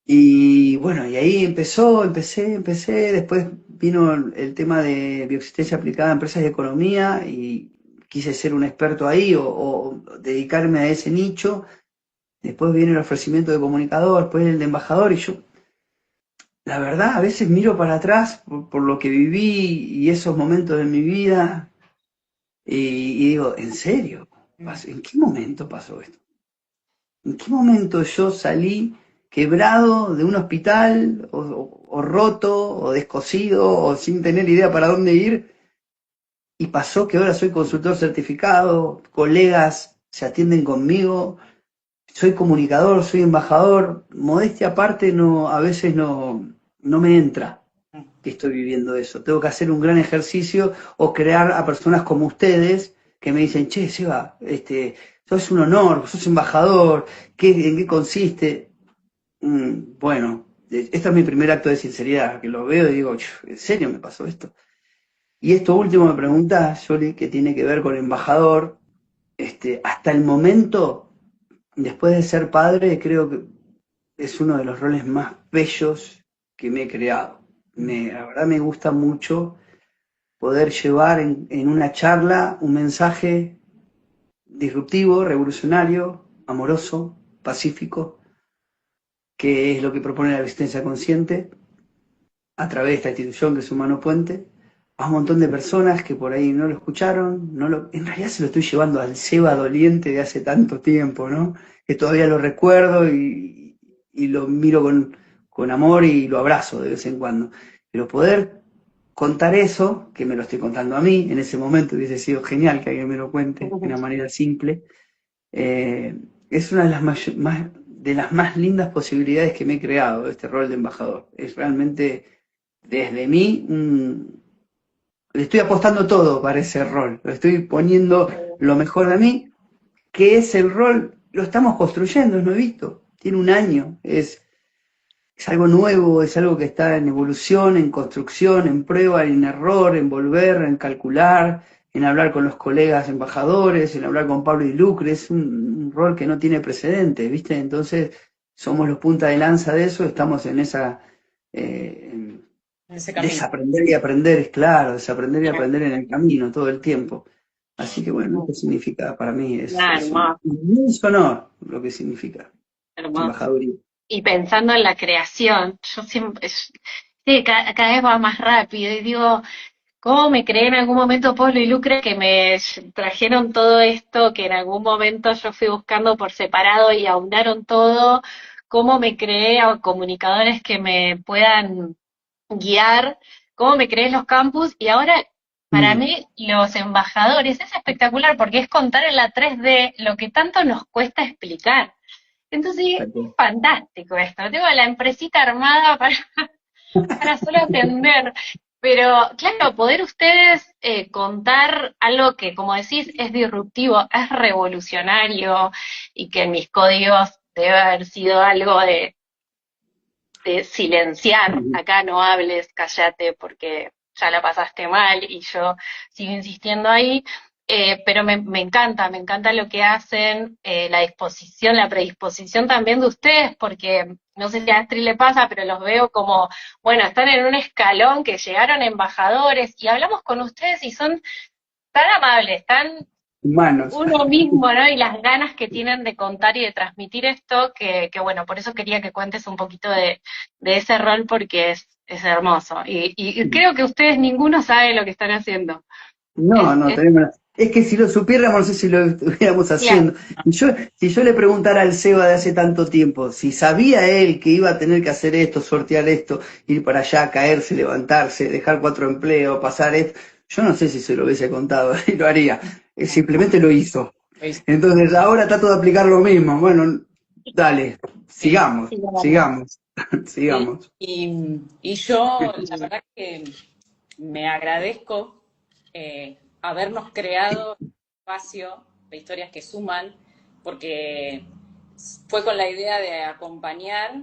Y bueno, y ahí empecé, después vino el tema de bioexistencia aplicada a empresas de economía y quise ser un experto ahí o dedicarme a ese nicho. Después viene el ofrecimiento de comunicador, después el de embajador y yo, la verdad, a veces miro para atrás por lo que viví y esos momentos de mi vida y digo, ¿en serio? ¿En qué momento pasó esto? ¿En qué momento yo salí quebrado de un hospital o roto o descosido o sin tener idea para dónde ir? Y pasó que ahora soy consultor certificado, colegas se atienden conmigo, soy comunicador, soy embajador. Modestia aparte, no, a veces no me entra que estoy viviendo eso. Tengo que hacer un gran ejercicio o crear a personas como ustedes que me dicen, che, Seba, sos un honor, sos embajador, ¿en qué consiste? Bueno, esto es mi primer acto de sinceridad, que lo veo y digo, ¿en serio me pasó esto? Y esto último me preguntás, Yoli, que tiene que ver con embajador. Hasta el momento, después de ser padre, creo que es uno de los roles más bellos que me he creado. La verdad me gusta mucho poder llevar en una charla un mensaje disruptivo, revolucionario, amoroso, pacífico, que es lo que propone la resistencia consciente a través de esta institución que es Humano Puente, a un montón de personas que por ahí no lo escucharon, en realidad se lo estoy llevando al Seba doliente de hace tanto tiempo, ¿no? Que todavía lo recuerdo y lo miro con amor y lo abrazo de vez en cuando. Pero poder contar eso, que me lo estoy contando a mí, en ese momento hubiese sido genial que alguien me lo cuente de una manera simple, es una de las más lindas posibilidades que me he creado, este rol de embajador. Es realmente desde mí, le estoy apostando todo para ese rol, lo estoy poniendo lo mejor de mí, que es el rol, lo estamos construyendo, es nuevito, tiene un año, es algo nuevo, es algo que está en evolución, en construcción, en prueba, en error, en volver, en calcular, en hablar con los colegas embajadores, en hablar con Pablo y Lucre, es un rol que no tiene precedentes, ¿viste? Entonces, somos los punta de lanza de eso, estamos en esa en ese camino. desaprender y aprender, es claro, desaprender y aprender en el camino todo el tiempo. Así que bueno, esto significa para mí, Ah, es un hermoso, inmenso honor lo que significa hermoso. embajaduría. Y pensando en la creación, yo siempre, sí, cada vez va más rápido y digo, ¿cómo me creé en algún momento Pablo y Lucre que me trajeron todo esto que en algún momento yo fui buscando por separado y aunaron todo? ¿Cómo me creé a comunicadores que me puedan guiar? ¿Cómo me creé los campus? Y ahora, para Mm, mí, los embajadores es espectacular porque es contar en la 3D lo que tanto nos cuesta explicar. Entonces, es tal cual. fantástico esto. Tengo la empresita armada para solo atender. Pero claro, poder ustedes contar algo que, como decís, es disruptivo, es revolucionario y que en mis códigos debe haber sido algo de silenciar, Ujú. acá no hables, cállate porque ya la pasaste mal y yo sigo insistiendo ahí. Pero me encanta lo que hacen, la disposición, la predisposición también de ustedes, porque no sé si a Astrid le pasa, pero los veo como, bueno, están en un escalón que llegaron embajadores y hablamos con ustedes y son tan amables, tan Humanos. uno mismo, ¿no? Y las ganas que tienen de contar y de transmitir esto, que bueno, por eso quería que cuentes un poquito de ese rol porque es hermoso. Y creo que ustedes ninguno sabe lo que están haciendo. No, no, Es tenemos. Es que si lo supiéramos, no sé si lo estuviéramos Claro, haciendo. Si yo le preguntara al Seba de hace tanto tiempo, si sabía él que iba a tener que hacer esto, sortear esto, ir para allá, caerse, levantarse, dejar 4 empleos, pasar esto, yo no sé si se lo hubiese contado y lo haría. Simplemente lo hizo. Pues, Entonces ahora trato de aplicar lo mismo. Bueno, dale, sí. sigamos, sí, bueno. sigamos, Sí, sigamos. y yo, la verdad que me agradezco habernos creado un espacio de historias que suman, porque fue con la idea de acompañar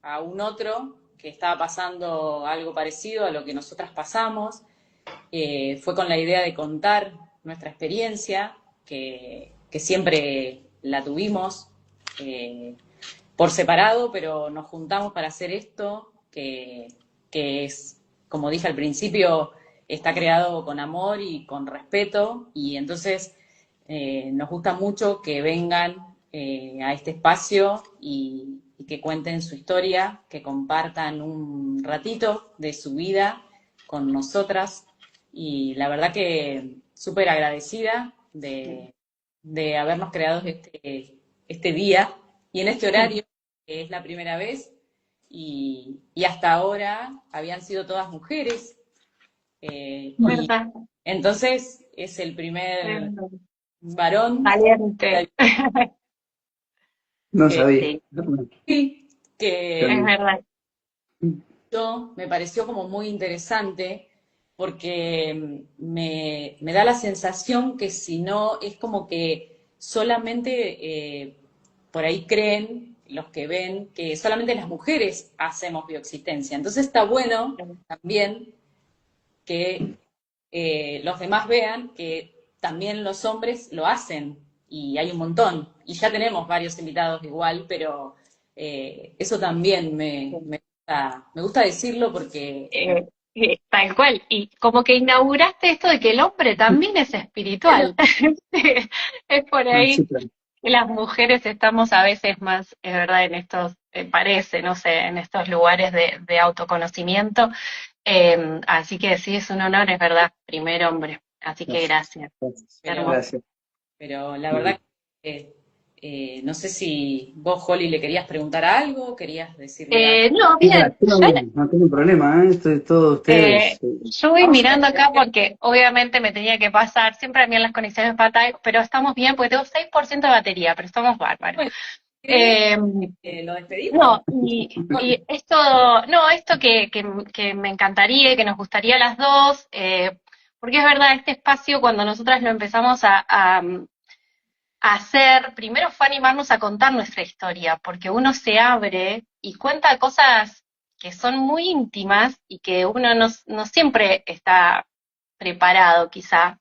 a un otro que estaba pasando algo parecido a lo que nosotras pasamos. Fue con la idea de contar nuestra experiencia, que siempre la tuvimos por separado, pero nos juntamos para hacer esto, que es, como dije al principio, está creado con amor y con respeto, y entonces nos gusta mucho que vengan a este espacio y que cuenten su historia, que compartan un ratito de su vida con nosotras, y la verdad que súper agradecida de habernos creado este día y en este horario, que es la primera vez, y hasta ahora habían sido todas mujeres, y ¿Verdad? entonces es el primer varón Valiente. No que, sabía. Sí, sí, es que verdad. me pareció como muy interesante porque me da la sensación que si no es como que solamente por ahí creen los que ven que solamente las mujeres hacemos bioexistencia. Entonces está bueno también que los demás vean que también los hombres lo hacen y hay un montón. Y ya tenemos varios invitados igual, pero eso también me gusta decirlo porque Tal cual. Y como que inauguraste esto de que el hombre también es espiritual. Es por Ah, ahí sí, claro. que las mujeres estamos a veces más, es verdad, en estos, parece, no sé, en estos lugares de autoconocimiento. Así que sí, es un honor, es verdad, primer hombre. Así que Gracias. gracias. Gracias. pero, Hermoso. Gracias. pero la verdad que no sé si vos, Holly, le querías preguntar algo, querías decirle algo. No, Sí, bien, no tengo problema, ¿eh? Estoy todos ustedes. yo voy mirando acá porque obviamente me tenía que pasar, siempre a mí en las conexiones fatal, pero estamos bien porque tengo 6% de batería, pero estamos bárbaros. Bueno, ¿querés Eh, lo despedimos? no, y esto, no, esto que me encantaría y que nos gustaría a las dos, porque es verdad, este espacio cuando nosotras lo empezamos a hacer, primero fue animarnos a contar nuestra historia, porque uno se abre y cuenta cosas que son muy íntimas y que uno no siempre está preparado quizá.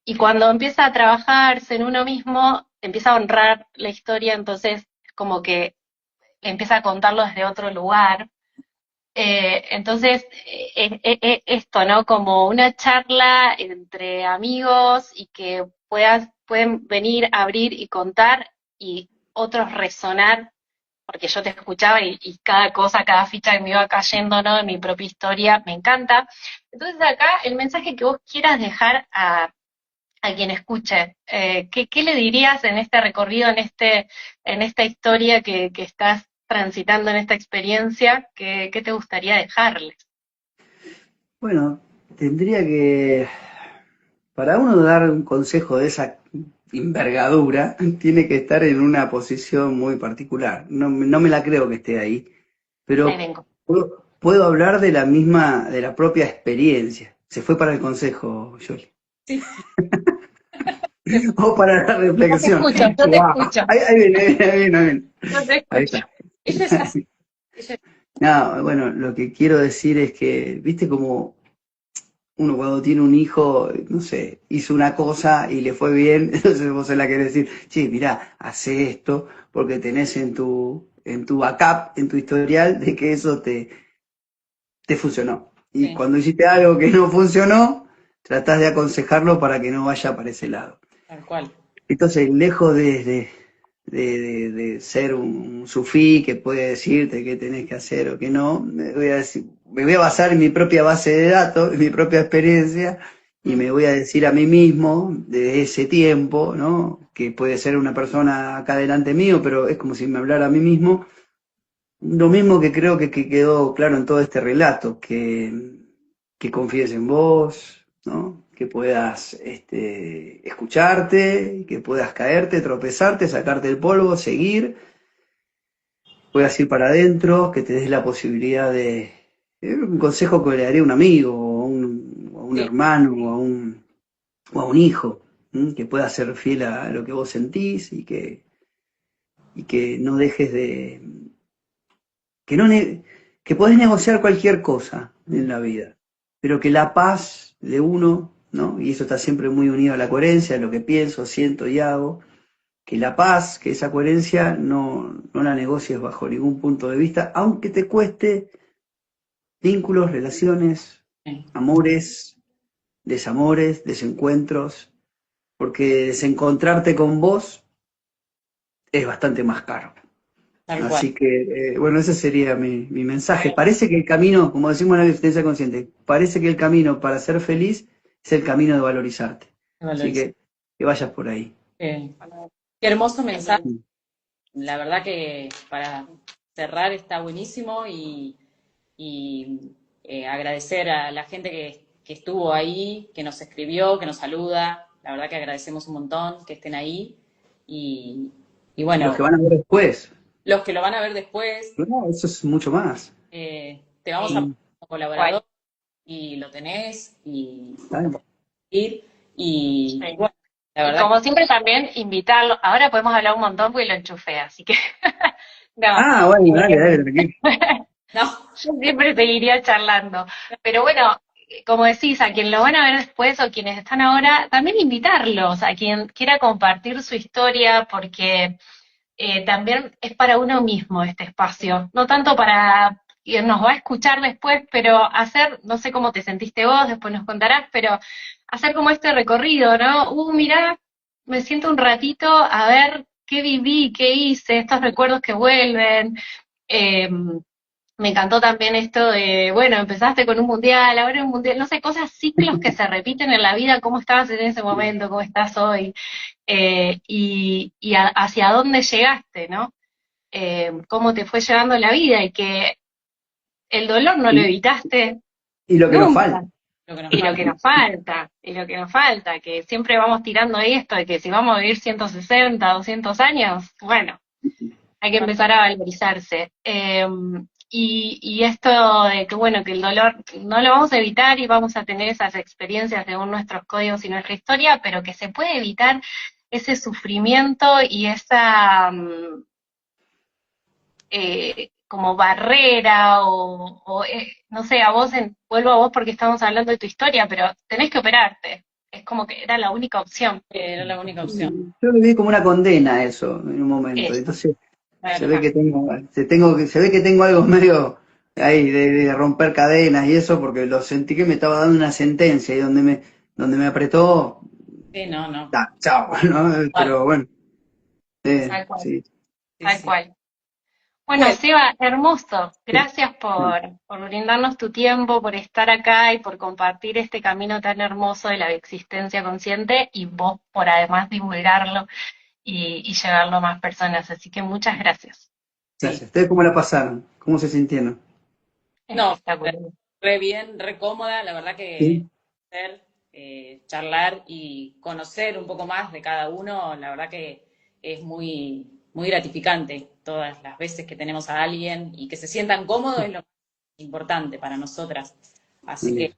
Y cuando empieza a trabajarse en uno mismo, empieza a honrar la historia, entonces como que empieza a contarlo desde otro lugar. Entonces, esto, ¿no? Como una charla entre amigos y que pueden venir a abrir y contar y otros resonar, porque yo te escuchaba y cada cosa, cada ficha que me iba cayendo, ¿no? De mi propia historia, me encanta. Entonces acá el mensaje que vos quieras dejar a quien escuche, ¿qué le dirías en este recorrido, en esta historia que estás transitando en esta experiencia? ¿Qué te gustaría dejarles? Bueno, tendría que, para uno dar un consejo de esa envergadura, tiene que estar en una posición muy particular. No me la creo que esté ahí, Ahí pero vengo. puedo hablar de la propia experiencia. Se fue para el consejo, Yoli. Sí, O para la Yo te reflexión. escucho, yo te Wow. escucho, Ahí viene, ahí viene, ahí viene. yo te Ahí escucho. está. ella es así. Ella es No, bueno, lo que quiero decir es que, viste como uno cuando tiene un hijo, no sé, hizo una cosa y le fue bien, entonces vos se la querés decir, che, mirá, hace esto, porque tenés en tu backup, en tu historial, de que eso te funcionó. Y sí, cuando hiciste algo que no funcionó, tratás de aconsejarlo para que no vaya para ese lado. tal cual. Entonces, lejos de ser un sufí que puede decirte qué tenés que hacer o qué no, me voy a basar en mi propia base de datos, en mi propia experiencia, y me voy a decir a mí mismo de ese tiempo, ¿no? Que puede ser una persona acá delante mío, pero es como si me hablara a mí mismo. Lo mismo que creo que quedó claro en todo este relato, que confíes en vos, ¿no? Que puedas escucharte, que puedas caerte, tropezarte, sacarte el polvo, seguir, puedas ir para adentro, que te des la posibilidad de... un consejo que le daría a un amigo, o a un Sí, hermano, o a un hijo, ¿m? Que pueda ser fiel a lo que vos sentís y que no dejes de... Que, no ne- que podés negociar cualquier cosa en la vida, pero que la paz de uno, ¿no? Y eso está siempre muy unido a la coherencia, a lo que pienso, siento y hago, que la paz, que esa coherencia no la negocies bajo ningún punto de vista, aunque te cueste vínculos, relaciones, sí, amores, desamores, desencuentros, porque desencontrarte con vos es bastante más caro. tal cual. Así que, bueno, ese sería mi mensaje. Parece que el camino, como decimos en la existencia consciente, parece que el camino para ser feliz es el camino de valorizarte. Así Valorizo. que vayas por ahí. Qué hermoso mensaje. Mm. La verdad que para cerrar está buenísimo y agradecer a la gente que estuvo ahí, que nos escribió, que nos saluda. La verdad que agradecemos un montón que estén ahí. Y, y Y los bueno, que van a ver después, los que lo van a ver después, no, eso es mucho más. te vamos a poner Mm, como colaborador y lo tenés y lo ¿sabes? podés ir. Y Sí. bueno, la Y verdad como siempre también invitarlo, ahora podemos hablar un montón porque lo enchufé, así que no, Ah, bueno, dale, tranquilo. que no, yo siempre seguiría charlando. Pero bueno, como decís, a quien lo van a ver después o quienes están ahora, también invitarlos, a quien quiera compartir su historia, porque también es para uno mismo este espacio, no tanto para quien nos va a escuchar después, pero hacer, no sé cómo te sentiste vos, después nos contarás, pero hacer como este recorrido, ¿no? Mirá, me siento un ratito a ver qué viví, qué hice, estos recuerdos que vuelven. Eh, Me encantó también esto de, bueno, empezaste con un mundial, ahora un mundial, no sé, cosas, ciclos que se repiten en la vida, cómo estabas en ese momento, cómo estás hoy, hacia dónde llegaste, ¿no? Cómo te fue llevando la vida y que el dolor no lo Y, evitaste y lo que nos nunca. falta. lo que nos Y lo que falta. nos falta, y lo que nos falta, que siempre vamos tirando esto de que si vamos a vivir 160, 200 años, bueno, hay que empezar a valorizarse. Y esto de que, bueno, que el dolor no lo vamos a evitar y vamos a tener esas experiencias según nuestros códigos y nuestra historia, pero que se puede evitar ese sufrimiento y esa como barrera no sé, vuelvo a vos porque estamos hablando de tu historia, pero tenés que operarte. Es como que era la única opción. Era la única opción. Yo lo vi como una condena eso en un momento. Eso, Entonces, ahí se ve está. que se ve que tengo algo medio ahí de romper cadenas y eso, porque lo sentí que me estaba dando una sentencia y donde me apretó, Sí, no, no. chao, ¿no? Tal, Pero bueno, Tal cual, sí. sí, tal sí. cual. Bueno, Bueno, Seba, hermoso. Gracias Bueno, por brindarnos tu tiempo, por estar acá y por compartir este camino tan hermoso de la existencia consciente y vos por además divulgarlo y llevarlo a más personas. Así que muchas gracias. sí. gracias. ¿Ustedes cómo la pasaron? ¿Cómo se sintieron? No, Espectacular. re bien, re cómoda. La verdad que Sí. hacer, charlar y conocer un poco más de cada uno, la verdad que es muy gratificante todas las veces que tenemos a alguien y que se sientan cómodos es lo más importante para nosotras. Así que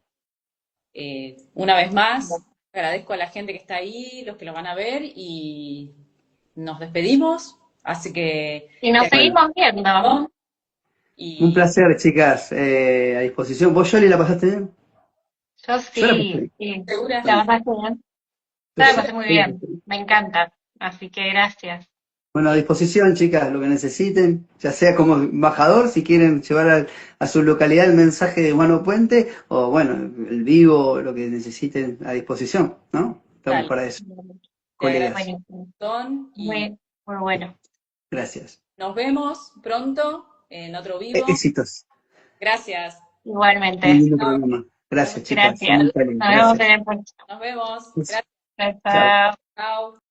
una vez más, agradezco a la gente que está ahí, los que lo van a ver y nos despedimos. Así que Y te nos Bueno, seguimos viendo. agradezco un y placer, chicas, a disposición. ¿Vos, Yoli, la pasaste bien? Yo Yo la pasé sí, bien. sí. segura. La Bueno, verdad que bien. yo La sí, pasé muy yo la bien. pasé bien. Me encanta. Así que gracias. Bueno, a disposición, chicas, lo que necesiten, ya sea como embajador, si quieren llevar a su localidad el mensaje de Humano Puente, o bueno, el vivo, lo que necesiten a disposición, ¿no? Estamos Dale, para eso, te agradezco colegas. Buenísimo. un montón y Muy bueno. Gracias. nos vemos pronto en otro vivo. Éxitos. Gracias. Muy Igualmente. lindo Chao. programa. Gracias, chicas. Son Gracias. muy calientes. Nos vemos en Gracias. el próximo. Nos vemos. Chao. Gracias. Chao. Chao.